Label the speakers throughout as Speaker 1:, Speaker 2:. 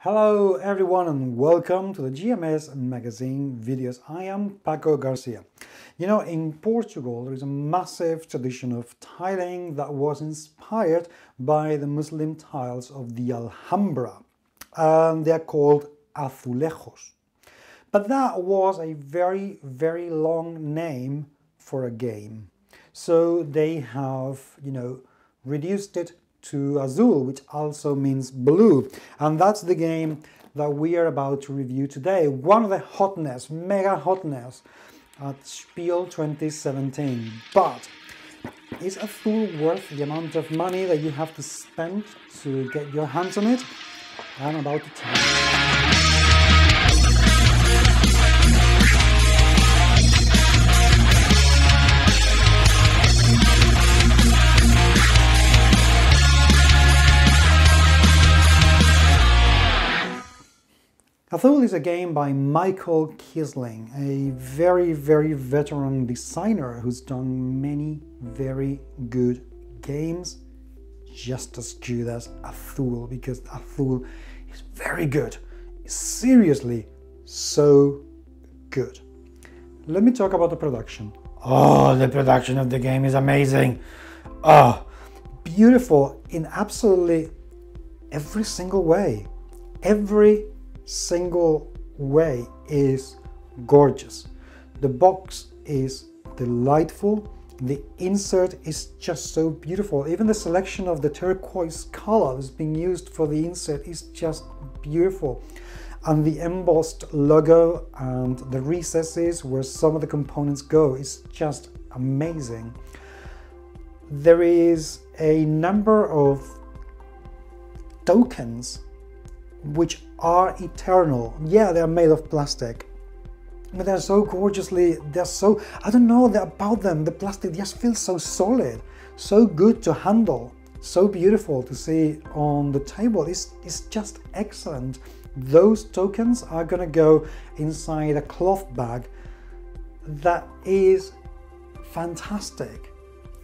Speaker 1: Hello everyone and welcome to the GMS magazine videos. I am Paco Garcia. You know, in Portugal there is a massive tradition of tiling that was inspired by the Muslim tiles of the Alhambra. They are called azulejos. But that was a very long name for a game. So they have, reduced it to Azul, which also means blue. And that's the game that we are about to review today. One of the hotness, mega hotness at Spiel 2017. But is Azul worth the amount of money that you have to spend to get your hands on it? I'm about to tell you. Azul is a game by Michael Kisling, a very veteran designer who's done many very good games, just as good as Azul, because Azul is very good, seriously so good. Let me talk about the production. Oh, the production of the game is amazing. Oh, beautiful in absolutely every single way. Every single way is gorgeous. The box is delightful. The insert is just so beautiful. Even the selection of the turquoise color that's being used for the insert is just beautiful. And the embossed logo and the recesses where some of the components go is just amazing. There is a number of tokens which are eternal. Yeah, they're made of plastic, but they're so gorgeously, I don't know about them, the plastic just feels so solid, so good to handle, so beautiful to see on the table. It's just excellent. Those tokens are gonna go inside a cloth bag that is fantastic.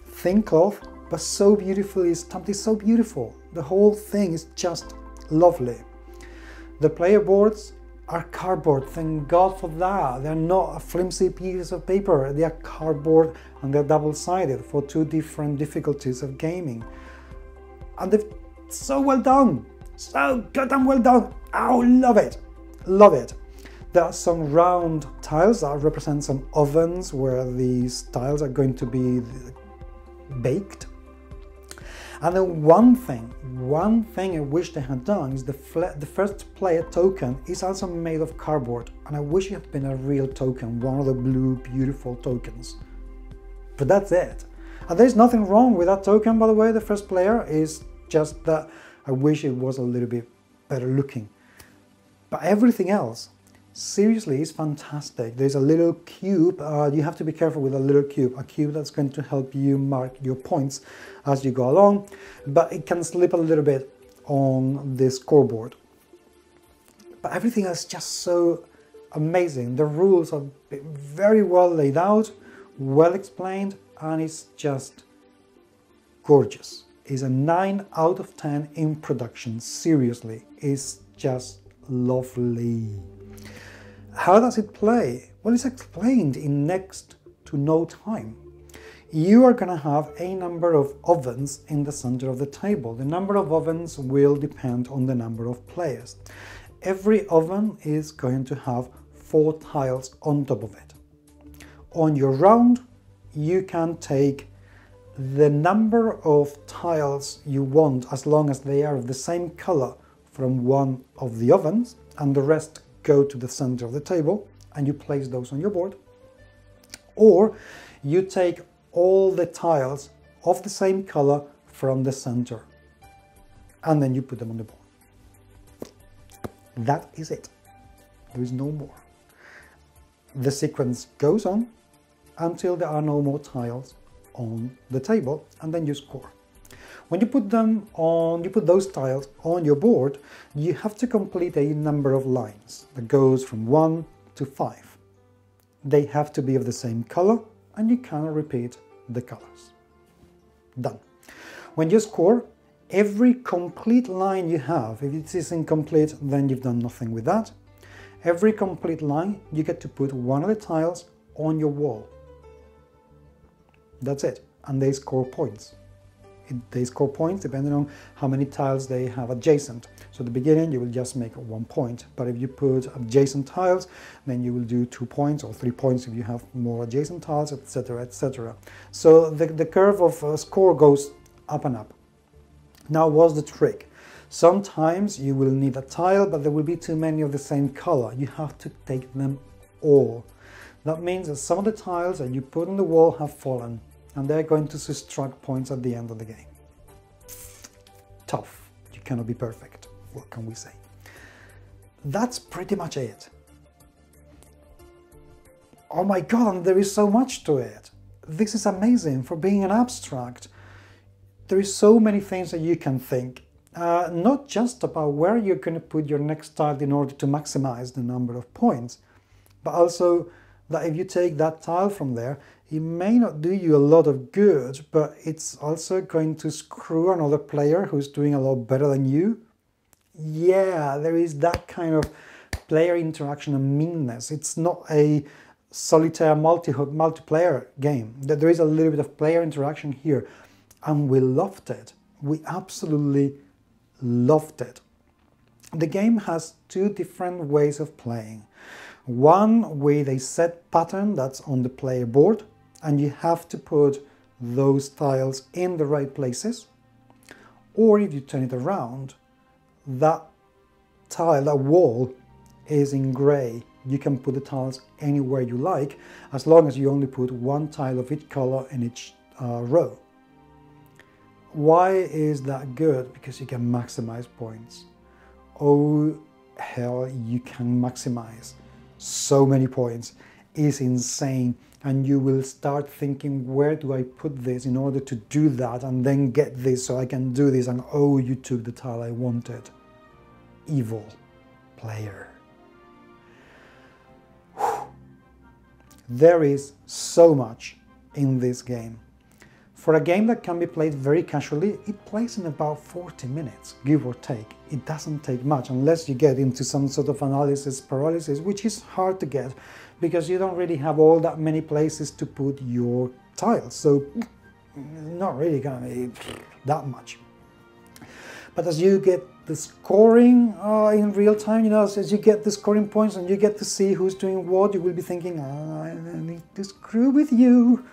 Speaker 1: Thin cloth, but so beautifully stamped. It's so beautiful. The whole thing is just lovely. The player boards are cardboard, thank God for that. They're not a flimsy piece of paper, they are cardboard and they're double-sided for two different difficulties of gaming. And they're so well done, so goddamn well done. Oh, love it, love it. There are some round tiles that represent some ovens where these tiles are going to be baked. And then one thing I wish they had done is the first player token is also made of cardboard, and I wish it had been a real token, one of the blue beautiful tokens. But that's it. And there's nothing wrong with that token, by the way, the first player, is just that I wish it was a little bit better looking. But everything else, seriously, is fantastic. There's a little cube, you have to be careful with a little cube, a cube that's going to help you mark your points as you go along, but it can slip a little bit on the scoreboard. But everything else is just so amazing. The rules are very well laid out, well explained, and it's just gorgeous. It's a 9 out of 10 in production, seriously. It's just lovely. How does it play? Well, it's explained in next to no time. You are going to have a number of ovens in the center of the table. The number of ovens will depend on the number of players. Every oven is going to have 4 tiles on top of it. On your round, you can take the number of tiles you want as long as they are of the same color from one of the ovens, and the rest go to the center of the table, and you place those on your board. Or you take all the tiles of the same color from the center, and then you put them on the board. That is it. There is no more. The sequence goes on until there are no more tiles on the table, and then you score. When you put those tiles on your board, you have to complete a number of lines that goes from 1 to 5. They have to be of the same color, and you cannot repeat the colors. Done. When you score, Every complete line you have, if it is incomplete, then you've done nothing with that. Every complete line, you get to put one of the tiles on your wall. That's it. And they score points. They score points depending on how many tiles they have adjacent. So at the beginning, you will just make 1 point. But if you put adjacent tiles, then you will do 2 points or 3 points if you have more adjacent tiles, etc., etc. So the curve of score goes up and up. Now, what's the trick? Sometimes you will need a tile, but there will be too many of the same color. You have to take them all. That means that some of the tiles that you put on the wall have fallen, and they're going to subtract points at the end of the game. Tough. You cannot be perfect. What can we say? That's pretty much it. Oh my god, there is so much to it. This is amazing for being an abstract. There is so many things that you can think. Not just about where you're going to put your next tile in order to maximize the number of points, but also that if you take that tile from there, it may not do you a lot of good, but it's also going to screw another player who's doing a lot better than you. Yeah, there is that kind of player interaction and meanness. It's not a solitaire multiplayer game. There is a little bit of player interaction here, and we loved it. We absolutely loved it. The game has 2 different ways of playing. One with a set pattern that's on the player board, and you have to put those tiles in the right places. Or if you turn it around, that tile, that wall, is in grey. You can put the tiles anywhere you like, as long as you only put 1 tile of each color in each row. Why is that good? Because you can maximize points. Oh hell, you can maximize so many points. It's insane. And you will start thinking, where do I put this in order to do that and then get this so I can do this, and oh, you took the tile I wanted. Evil player. Whew. There is so much in this game. For a game that can be played very casually, it plays in about 40 minutes, give or take. It doesn't take much unless you get into some sort of analysis paralysis, which is hard to get because you don't really have all that many places to put your tiles. So not really gonna be that much. But as you get the scoring in real time, you know, as you get the scoring points and you get to see who's doing what, you will be thinking, I need to screw with you.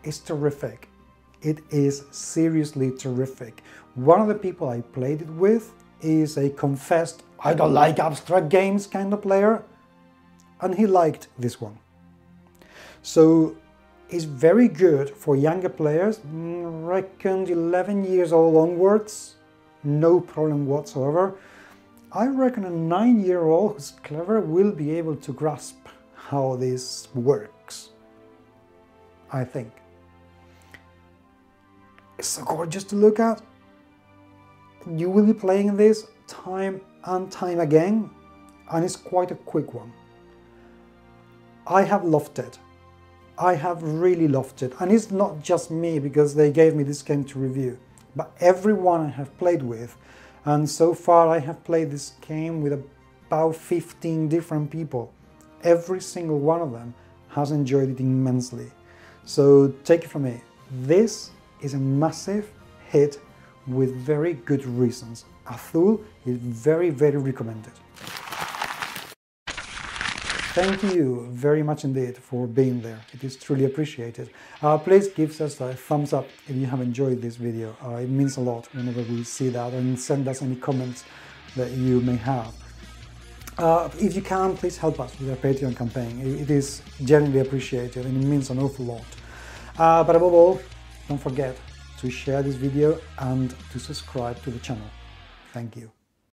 Speaker 1: It's terrific. It is seriously terrific. One of the people I played it with is a confessed, I don't like abstract games kind of player, and he liked this one. So it's very good for younger players, reckon 11 years old onwards, no problem whatsoever. I reckon a 9-year-old who's clever will be able to grasp how this works, I think. It's so gorgeous to look at. You will be playing this time and time again, and it's quite a quick one. I have loved it. I have really loved it. And it's not just me, because they gave me this game to review, but everyone I have played with. And so far I have played this game with about 15 different people. Every single one of them has enjoyed it immensely. So take it from me, this is a massive hit with very good reasons. Azul is very, very recommended. Thank you very much indeed for being there. It is truly appreciated. Please give us a thumbs up if you have enjoyed this video. It means a lot whenever we see that, and send us any comments that you may have. If you can, please help us with our Patreon campaign. It is genuinely appreciated and it means an awful lot. But above all, don't forget to share this video and to subscribe to the channel. Thank you.